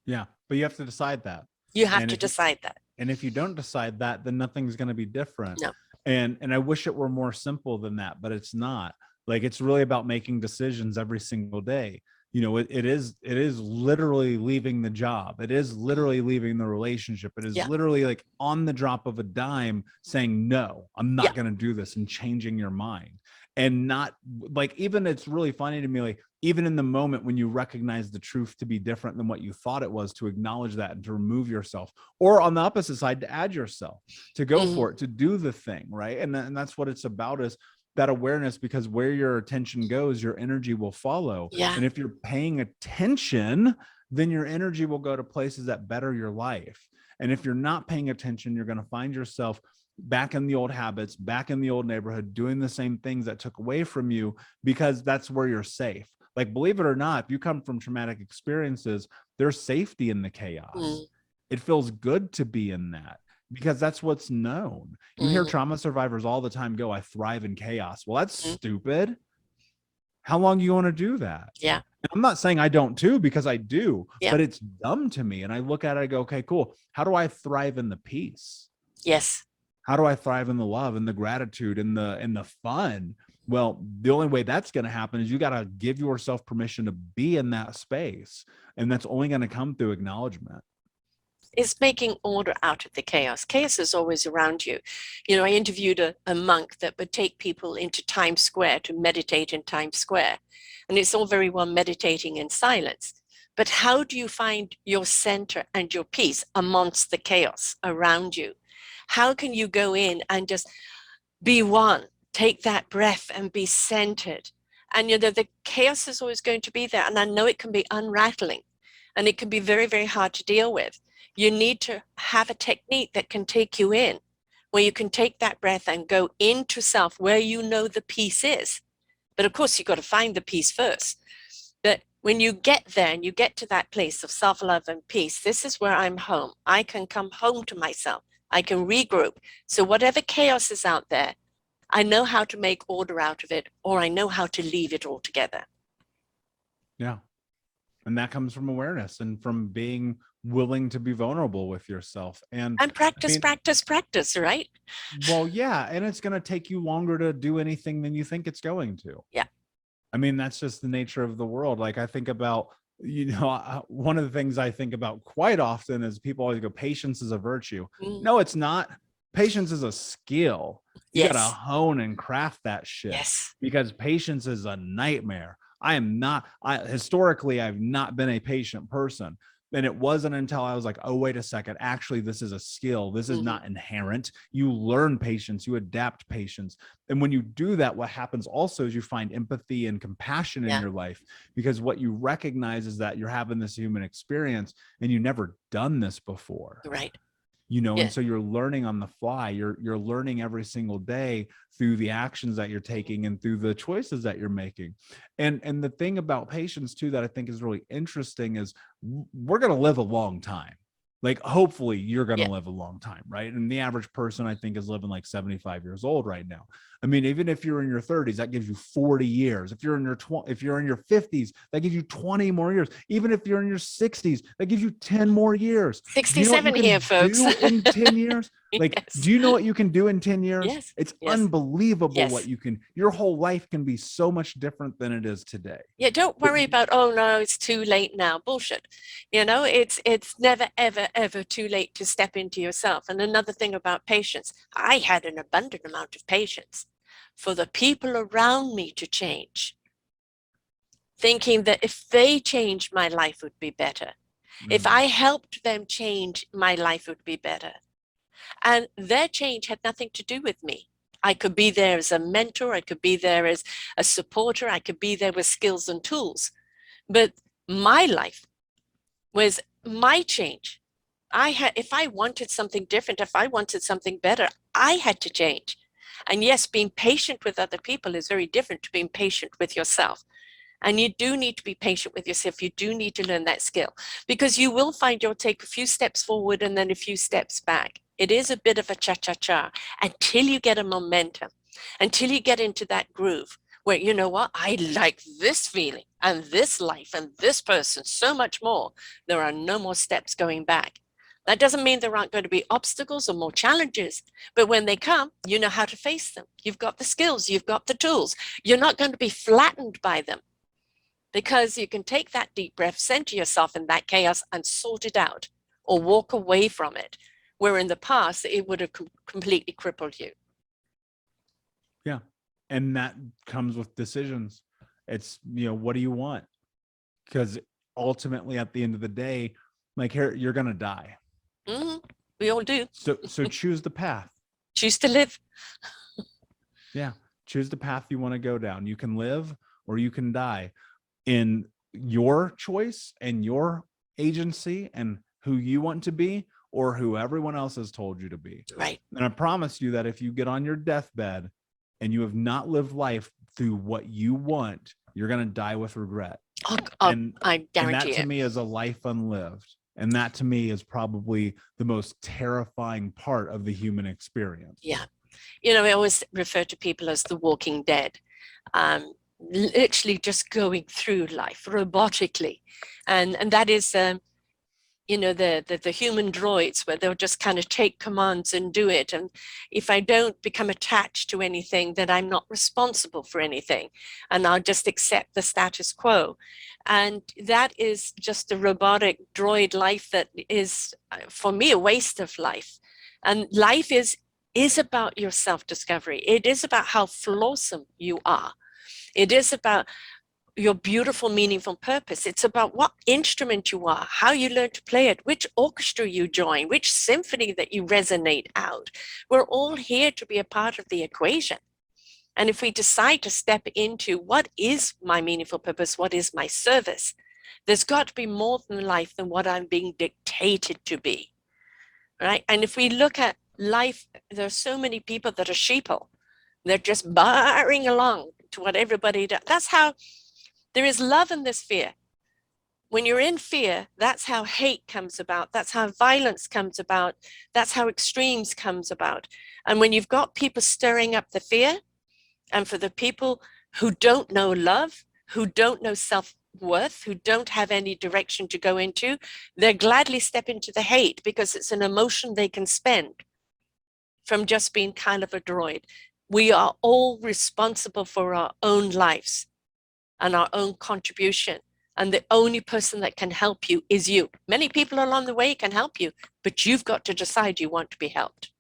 S2: Yeah, but you have to decide that.
S1: You have to decide that.
S2: And if you don't decide that, then nothing's going to be different.
S1: No.
S2: And I wish it were more simple than that, but it's not. Like, it's really about making decisions every single day. It is literally leaving the job. It is literally leaving the relationship. It is literally like on the drop of a dime saying, no, I'm not going to do this, and changing your mind. And not like, even it's really funny to me, like, even in the moment when you recognize the truth to be different than what you thought it was, to acknowledge that and to remove yourself, or on the opposite side, to add yourself, to go for it, to do the thing, right? And that's what it's about, is that awareness, because where your attention goes, your energy will follow.
S1: Yeah.
S2: And if you're paying attention, then your energy will go to places that better your life. And if you're not paying attention, you're going to find yourself back in the old habits, back in the old neighborhood, doing the same things that took away from you, because that's where you're safe. Like, believe it or not, if you come from traumatic experiences, there's safety in the chaos. It feels good to be in that, because that's what's known. You hear trauma survivors all the time go, I thrive in chaos. Well, that's stupid. How long do you want to do that?
S1: Yeah.
S2: And I'm not saying I don't too, because I do, but it's dumb to me. And I look at it, I go, okay, cool. How do I thrive in the peace?
S1: Yes.
S2: How do I thrive in the love and the gratitude and the fun? Well, the only way that's going to happen is you got to give yourself permission to be in that space. And that's only going to come through acknowledgement.
S1: Is making order out of the chaos. Chaos is always around you. You know, I interviewed a monk that would take people into Times Square to meditate in Times Square. And it's all very well meditating in silence. But how do you find your center and your peace amongst the chaos around you? How can you go in and just be one, take that breath and be centered? And you know, the chaos is always going to be there. And I know it can be unrattling and it can be very, very hard to deal with. You need to have a technique that can take you in, where you can take that breath and go into self, where you know the peace is. But of course, you've got to find the peace first. But when you get there and you get to that place of self-love and peace, this is where I'm home. I can come home to myself. I can regroup. So whatever chaos is out there, I know how to make order out of it, or I know how to leave it altogether.
S2: Yeah. And that comes from awareness and from being willing to be vulnerable with yourself. And
S1: practice, practice, right?
S2: Well, yeah. And it's going to take you longer to do anything than you think it's going to.
S1: Yeah.
S2: I mean, that's just the nature of the world. Like I think about, you know, one of the things I think about quite often is people always go, patience is a virtue. No, it's not. Patience is a skill. You got to hone and craft that shit.
S1: Yes.
S2: Because patience is a nightmare. Historically, I've not been a patient person. And it wasn't until I was like, oh, wait a second. Actually, this is a skill. This is not inherent. You learn patience, you adapt patience. And when you do that, what happens also is you find empathy and compassion in your life, because what you recognize is that you're having this human experience and you've never done this before.
S1: Right.
S2: You know, and so you're learning on the fly. You're learning every single day through the actions that you're taking and through the choices that you're making. And the thing about patience too, that I think is really interesting is we're going to live a long time. Like, hopefully you're going to live a long time, right? And the average person, I think, is living like 75 years old right now. I mean, even if you're in your 30s, that gives you 40 years. If you're in your 50s, that gives you 20 more years. Even if you're in your 60s, that gives you 10 more years.
S1: 67 here, folks.
S2: In 10 years? Like, do you know what you can do in 10 years?
S1: Yes.
S2: It's unbelievable what you can. Your whole life can be so much different than it is today.
S1: Yeah, don't worry about, oh no, it's too late now. Bullshit. You know, it's never, ever, ever too late to step into yourself. And another thing about patience, I had an abundant amount of patience for the people around me to change, thinking that if they changed, my life would be better. If I helped them change, my life would be better. And their change had nothing to do with me. I could be there as a mentor. I could be there as a supporter. I could be there with skills and tools. But my life was my change. If I wanted something different, if I wanted something better, I had to change. And yes, being patient with other people is very different to being patient with yourself. And you do need to be patient with yourself. You do need to learn that skill, because you will find you'll take a few steps forward and then a few steps back. It is a bit of a cha-cha-cha until you get a momentum, until you get into that groove where, you know what, I like this feeling and this life and this person so much more. There are no more steps going back. That doesn't mean there aren't going to be obstacles or more challenges, but when they come, you know how to face them. You've got the skills, you've got the tools. You're not going to be flattened by them, because you can take that deep breath, center yourself in that chaos and sort it out, or walk away from it, where in the past it would have completely crippled you.
S2: Yeah. And that comes with decisions. It's, you know, what do you want? Because ultimately at the end of the day, like, here, you're going to die.
S1: We all do.
S2: So choose the path.
S1: Choose to live.
S2: Yeah. Choose the path you want to go down. You can live or you can die, in your choice and your agency and who you want to be, or who everyone else has told you to be.
S1: Right.
S2: And I promise you that if you get on your deathbed and you have not lived life through what you want, you're going to die with regret.
S1: And I guarantee
S2: and that to
S1: it.
S2: me is a life unlived. And that to me is probably the most terrifying part of the human experience.
S1: Yeah. You know, I always refer to people as the walking dead. Literally just going through life robotically. And that is you know, the human droids where they'll just kind of take commands and do it. And if I don't become attached to anything, then I'm not responsible for anything. And I'll just accept the status quo. And that is just a robotic droid life that is, for me, a waste of life. And life is about your self-discovery. It is about how flawsome you are. It is about your beautiful, meaningful purpose. It's about what instrument you are, how you learn to play it, which orchestra you join, which symphony that you resonate out. We're all here to be a part of the equation. And if we decide to step into what is my meaningful purpose, what is my service, there's got to be more than life than what I'm being dictated to be, right? And if we look at life, there are so many people that are sheeple. They're just barring along to what everybody does. That's how there is love and there's fear. When you're in fear, that's how hate comes about. That's how violence comes about. That's how extremes comes about. And when you've got people stirring up the fear, and for the people who don't know love, who don't know self-worth, who don't have any direction to go into, they'll gladly step into the hate because it's an emotion they can spend from just being kind of a droid. We are all responsible for our own lives and our own contribution. And the only person that can help you is you. Many people along the way can help you, but you've got to decide you want to be helped.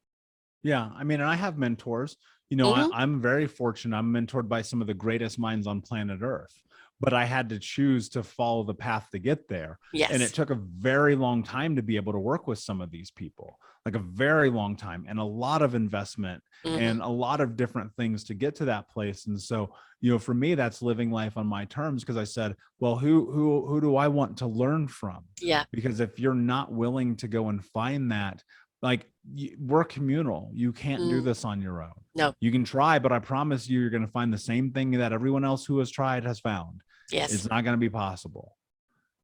S2: Yeah. I mean, and I have mentors, I'm very fortunate. I'm mentored by some of the greatest minds on planet Earth, but I had to choose to follow the path to get there.
S1: Yes.
S2: And it took a very long time to be able to work with some of these people, like a very long time, and a lot of investment and a lot of different things to get to that place. And so, for me, that's living life on my terms, because I said, well, who do I want to learn from?
S1: Yeah.
S2: Because if you're not willing to go and find that, like, we're communal. You can't do this on your own.
S1: No.
S2: You can try, but I promise you're going to find the same thing that everyone else who has tried has found.
S1: Yes.
S2: It's not going to be possible.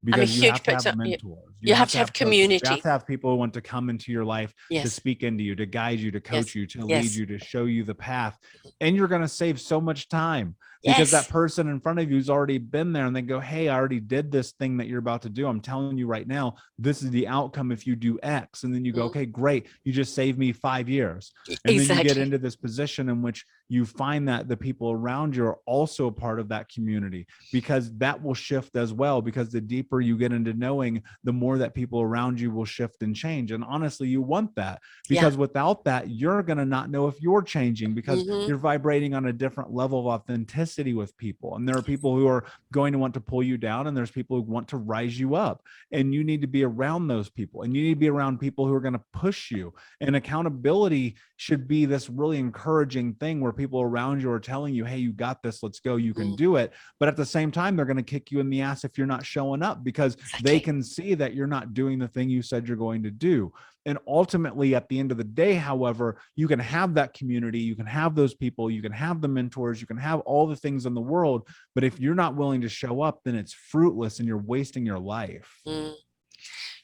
S1: I'm a
S2: Because you
S1: huge
S2: have to have
S1: person.
S2: mentors.
S1: You have to have
S2: coaches.
S1: community.
S2: You have to have people who want to come into your life to speak into you, to guide you, to coach you, to lead you, to show you the path. And you're going to save so much time because that person in front of you has already been there, and they go, hey, I already did this thing that you're about to do. I'm telling you right now, this is the outcome if you do X. And then you go, okay, great. You just saved me 5 years. And then you get into this position in which you find that the people around you are also a part of that community, because that will shift as well. Because the deeper you get into knowing, the more that people around you will shift and change. And honestly, you want that, because without that, you're going to not know if you're changing, because you're vibrating on a different level of authenticity with people. And there are people who are going to want to pull you down, and there's people who want to rise you up. And you need to be around those people, and you need to be around people who are going to push you. And accountability should be this really encouraging thing where people around you are telling you, hey, you got this, let's go, you can do it. But at the same time, they're going to kick you in the ass if you're not showing up, because they can see that you're not doing the thing you said you're going to do. And ultimately, at the end of the day, however, you can have that community, you can have those people, you can have the mentors, you can have all the things in the world. But if you're not willing to show up, then it's fruitless and you're wasting your life.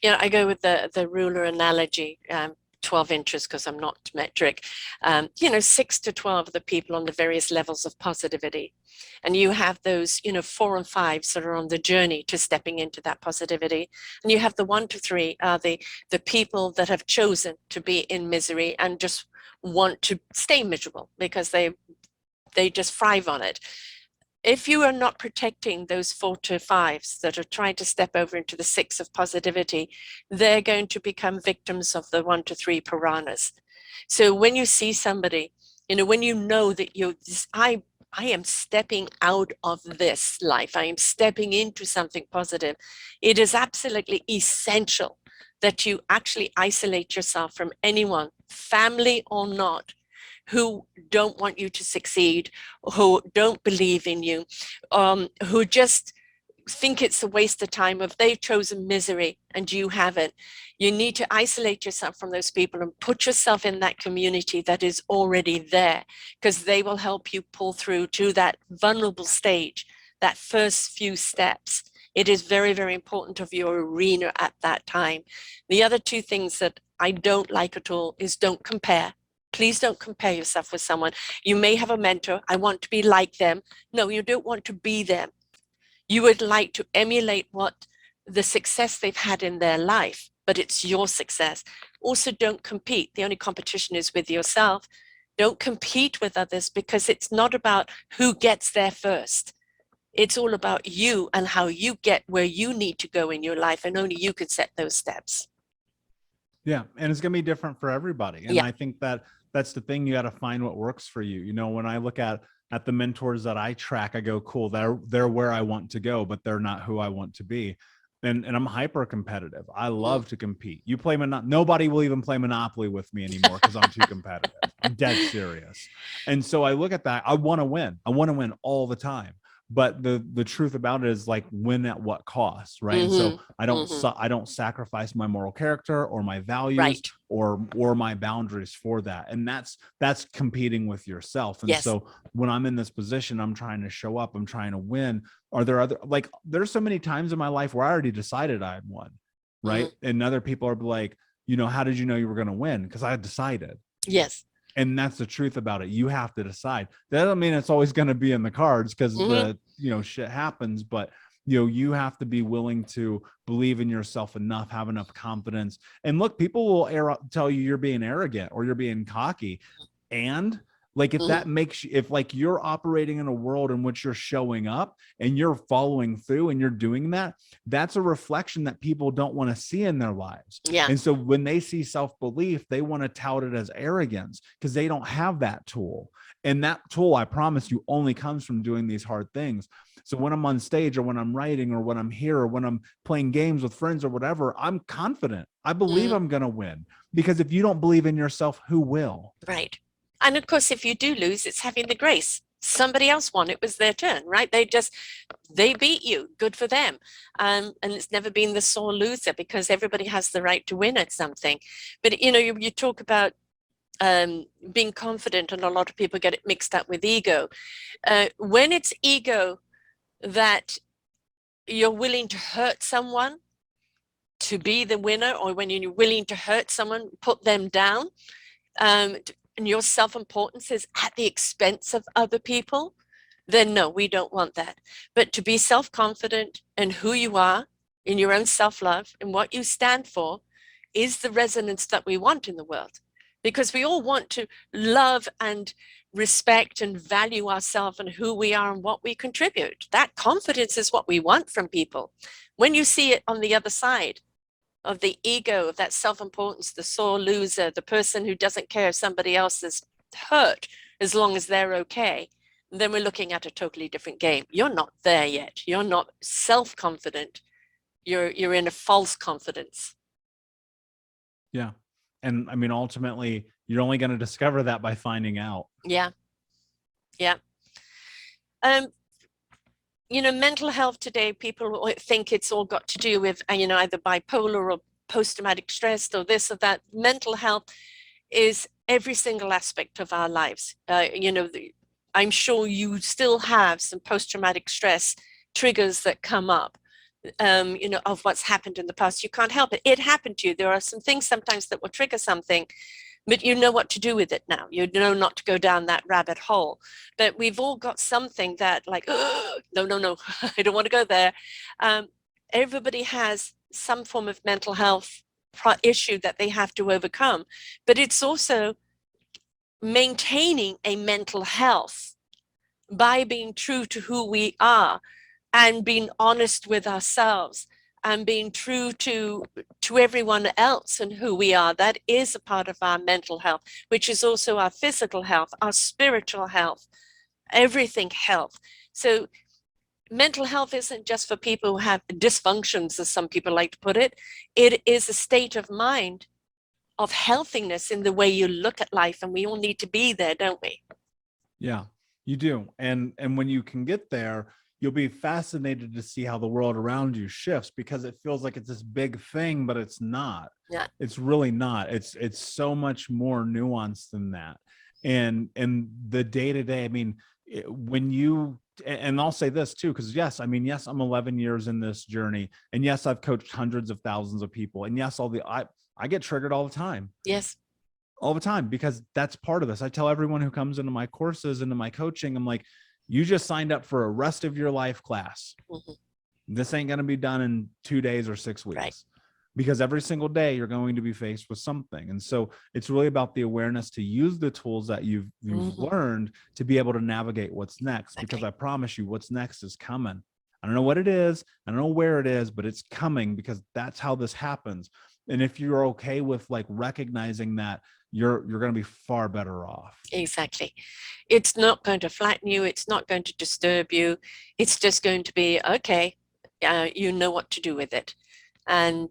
S1: I go with the ruler analogy. 12 inches because I'm not metric, 6 to 12 of the people on the various levels of positivity. And you have those, 4 and 5s that are on the journey to stepping into that positivity. And you have the 1 to 3 are the people that have chosen to be in misery and just want to stay miserable because they just thrive on it. If you are not protecting those 4 to 5s that are trying to step over into the 6 of positivity, they're going to become victims of the 1 to 3 piranhas. So when you see somebody, when you know that I am stepping out of this life, I am stepping into something positive, it is absolutely essential that you actually isolate yourself from anyone, family or not, who don't want you to succeed, who don't believe in you, who just think it's a waste of time if they've chosen misery and you haven't. You need to isolate yourself from those people and put yourself in that community that is already there, because they will help you pull through to that vulnerable stage, that first few steps. It is very, very important of your arena at that time. The other two things that I don't like at all is don't compare. Please don't compare yourself with someone. You may have a mentor. I want to be like them. No, you don't want to be them. You would like to emulate what the success they've had in their life, but it's your success. Also, don't compete. The only competition is with yourself. Don't compete with others, because it's not about who gets there first. It's all about you and how you get where you need to go in your life, and only you can set those steps.
S2: Yeah. And it's going to be different for everybody. And
S1: Yeah.
S2: I think that that's the thing. You got to find what works for you. You know, when I look at the mentors that I track, I go, cool, they're where I want to go, but they're not who I want to be. And I'm hyper competitive. I love to compete. You play nobody will even play Monopoly with me anymore because I'm too competitive. I'm dead serious. And so I look at that. I want to win. I want to win all the time. But the truth about it is, like, win at what cost, right? And so I don't sacrifice my moral character or my values,
S1: Right.
S2: or my boundaries for that. And that's competing with yourself. And
S1: Yes.
S2: so when I'm in this position, I'm trying to show up, I'm trying to win. Are there other, like, there's so many times in my life where I already decided I had won, right? And other people are like, you know, how did you know you were going to win? Because I had decided.
S1: Yes.
S2: And that's the truth about it. You have to decide. That doesn't mean it's always going to be in the cards, because the, you know, shit happens, but you know, you have to be willing to believe in yourself enough, have enough confidence. And look, people will tell you you're being arrogant or you're being cocky. And like, if that makes you, if like you're operating in a world in which you're showing up and you're following through and you're doing that, that's a reflection that people don't want to see in their lives.
S1: Yeah.
S2: And so when they see self-belief, they want to tout it as arrogance because they don't have that tool. And that tool, I promise you, only comes from doing these hard things. So when I'm on stage or when I'm writing or when I'm here or when I'm playing games with friends or whatever, I'm confident. I believe I'm going to win, because if you don't believe in yourself, who will?
S1: Right. And of course, if you do lose, it's having the grace. Somebody else won. It was their turn, right? They beat you. Good for them. And it's never been the sore loser, because everybody has the right to win at something. But, you know, you talk about being confident, and a lot of people get it mixed up with ego. When it's ego that you're willing to hurt someone to be the winner, or when you're willing to hurt someone, put them down, and your self-importance is at the expense of other people, then no, we don't want that. But to be self-confident in who you are, in your own self-love, and what you stand for, is the resonance that we want in the world. Because we all want to love and respect and value ourselves and who we are and what we contribute. That confidence is what we want from people. When you see it on the other side of the ego, of that self-importance, the sore loser, the person who doesn't care if somebody else is hurt as long as they're okay, then we're looking at a totally different game. You're not there yet. You're not self-confident. You're in a false confidence.
S2: Yeah. And I mean, ultimately, you're only going to discover that by finding out.
S1: Yeah. Yeah. You know, mental health today, people think it's all got to do with, you know, either bipolar or post-traumatic stress or this or that. Mental health is every single aspect of our lives. You know, I'm sure you still have some post-traumatic stress triggers that come up, you know, of what's happened in the past. You can't help it. It happened to you. There are some things sometimes that will trigger something, but you know what to do with it now. You know not to go down that rabbit hole. But we've all got something that, like, oh, no, I don't want to go there. Everybody has some form of mental health issue that they have to overcome. But it's also maintaining a mental health by being true to who we are and being honest with ourselves and being true to everyone else and who we are. That is a part of our mental health, which is also our physical health, our spiritual health, everything health. So mental health isn't just for people who have dysfunctions, as some people like to put it. It is a state of mind of healthiness in the way you look at life, and we all need to be there, don't we?
S2: Yeah, you do. And when you can get there, you'll be fascinated to see how the world around you shifts, because it feels like it's this big thing, but it's not.
S1: Yeah.
S2: It's really not. It's so much more nuanced than that. And the day-to-day, I mean, when you, and I'll say this too, because yes, I mean, yes, I'm 11 years in this journey, and yes, I've coached hundreds of thousands of people, and yes, I get triggered all the time.
S1: Yes.
S2: All the time, because that's part of this. I tell everyone who comes into my courses, into my coaching, I'm like, you just signed up for a rest of your life class. This ain't going to be done in 2 days or 6 weeks.
S1: Right.
S2: Because every single day you're going to be faced with something. And so it's really about the awareness to use the tools that you've learned to be able to navigate what's next.
S1: Exactly.
S2: Because I promise you, what's next is coming. I don't know what it is. I don't know where it is, but it's coming, because that's how this happens. And if you're okay with like recognizing that, you're going to be far better off.
S1: Exactly. It's not going to flatten you. It's not going to disturb you. It's just going to be, okay, you know what to do with it. And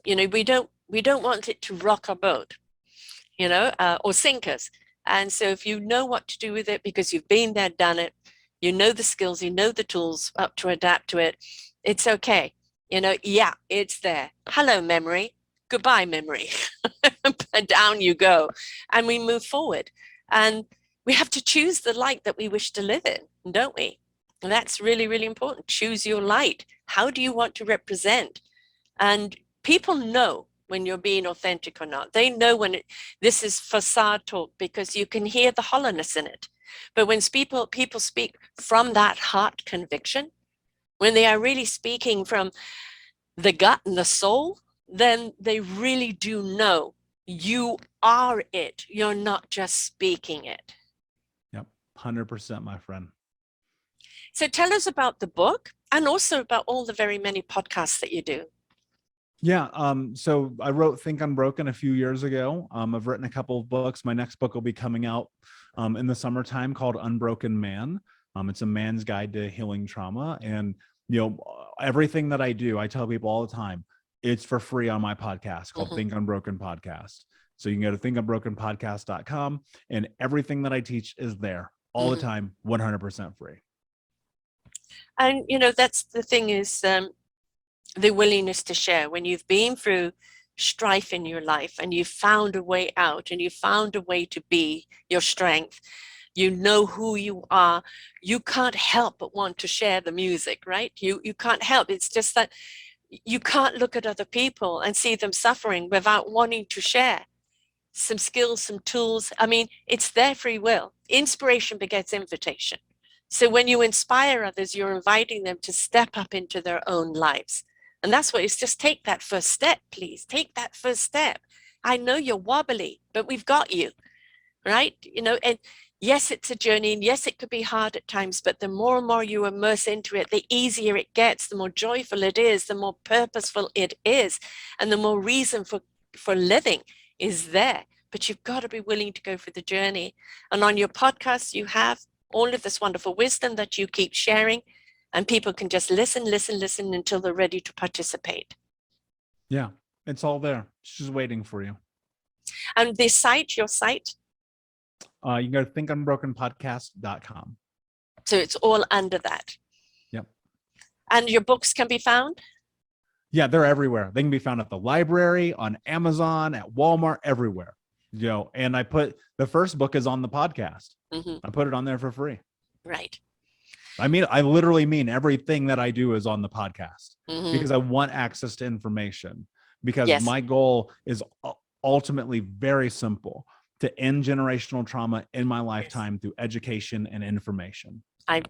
S1: you know, we don't want it to rock our boat, you know, or sink us. And so if you know what to do with it because you've been there, done it, you know the skills, you know the tools up to adapt to it, it's okay. You know, yeah, it's there. Hello, memory. Goodbye, memory. Down you go. And we move forward. And we have to choose the light that we wish to live in, don't we? And that's really, really important. Choose your light. How do you want to represent? And people know when you're being authentic or not. They know when this is facade talk, because you can hear the hollowness in it. But when people speak from that heart conviction, when they are really speaking from the gut and the soul, then they really do know you are it. You're not just speaking it.
S2: Yep, 100%, my friend.
S1: So tell us about the book and also about all the very many podcasts that you do.
S2: Yeah. So I wrote Think Unbroken a few years ago. I've written a couple of books. My next book will be coming out in the summertime, called Unbroken Man. It's a man's guide to healing trauma. And, you know, everything that I do, I tell people all the time, it's for free on my podcast called Think Unbroken Podcast. So you can go to thinkunbrokenpodcast.com, and everything that I teach is there all the time, 100% free.
S1: And, you know, that's the thing is, the willingness to share. When you've been through strife in your life and you've found a way out and you found a way to be your strength, you know who you are, you can't help but want to share the music, right? You can't help. It's just that you can't look at other people and see them suffering without wanting to share some skills, some tools. I mean, it's their free will. Inspiration begets invitation. So when you inspire others, you're inviting them to step up into their own lives. And that's what it's just take that first step, please. Take that first step. I know you're wobbly, but we've got you, right? You know, and yes, it's a journey, and yes, it could be hard at times, but the more and more you immerse into it, the easier it gets, the more joyful it is, the more purposeful it is, and the more reason for living is there. But you've got to be willing to go for the journey. And on your podcast, you have all of this wonderful wisdom that you keep sharing, and people can just listen until they're ready to participate.
S2: Yeah, it's all there. It's just waiting for you.
S1: And the site, your site?
S2: You can go to thinkunbrokenpodcast.com.
S1: So it's all under that.
S2: Yep.
S1: And your books can be found?
S2: Yeah, they're everywhere. They can be found at the library, on Amazon, at Walmart, everywhere. You know, and I put the first book is on the podcast. I put it on there for free.
S1: Right.
S2: I mean, I literally mean everything that I do is on the podcast, because I want access to information, because my goal is ultimately very simple: to end generational trauma in my lifetime through education and information. I'm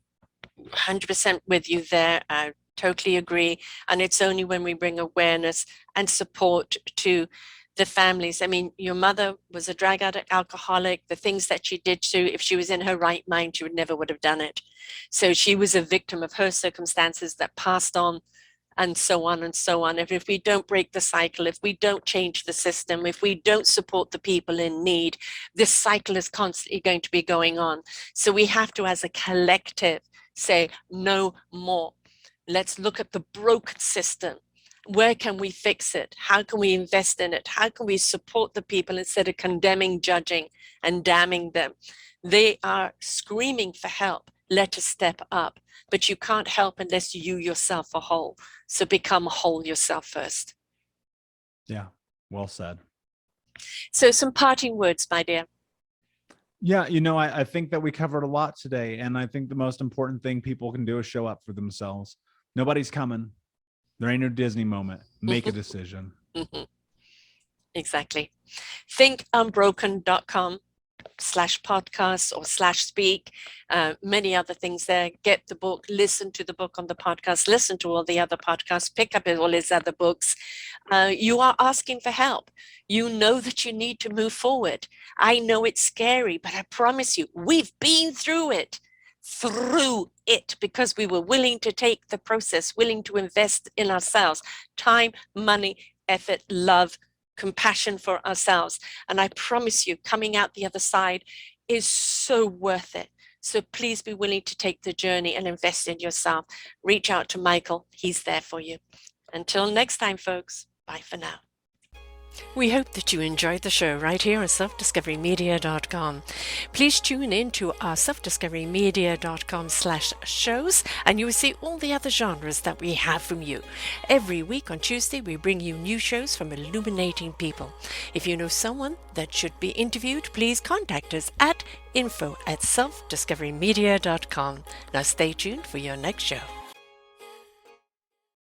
S1: 100% with you there. I totally agree. And it's only when we bring awareness and support to the families. I mean, your mother was a drug addict, alcoholic. The things that she did to, if she was in her right mind, she would have done it. So she was a victim of her circumstances that passed on, and so on and so on. If we don't break the cycle, if we don't change the system, if we don't support the people in need, this cycle is constantly going to be going on. So we have to, as a collective, say no more. Let's look at the broken system. Where can we fix it? How can we invest in it? How can we support the people instead of condemning, judging, and damning them? They are screaming for help. Let us step up. But you can't help unless you yourself are whole. So become whole yourself first.
S2: Yeah, well said.
S1: So some parting words, my dear.
S2: Yeah, you know, I think that we covered a lot today. And I think the most important thing people can do is show up for themselves. Nobody's coming. There ain't no Disney moment. Make a decision.
S1: Exactly. Thinkunbroken.com. /podcasts or /speak, many other things there. Get the book, listen to the book on the podcast, listen to all the other podcasts, pick up all his other books. You are asking for help. You know that you need to move forward. I know it's scary, but I promise you, we've been through it because we were willing to take the process, willing to invest in ourselves, time, money, effort, love, compassion for ourselves. And I promise you, coming out the other side is so worth it. So please be willing to take the journey and invest in yourself. Reach out to Michael. He's there for you. Until next time, folks, bye for now. We hope that you enjoyed the show right here on selfdiscoverymedia.com. Please tune in to our selfdiscoverymedia.com/shows and you will see all the other genres that we have from you. Every week on Tuesday, we bring you new shows from illuminating people. If you know someone that should be interviewed, please contact us at info@selfdiscoverymedia.com. Now stay tuned for your next show.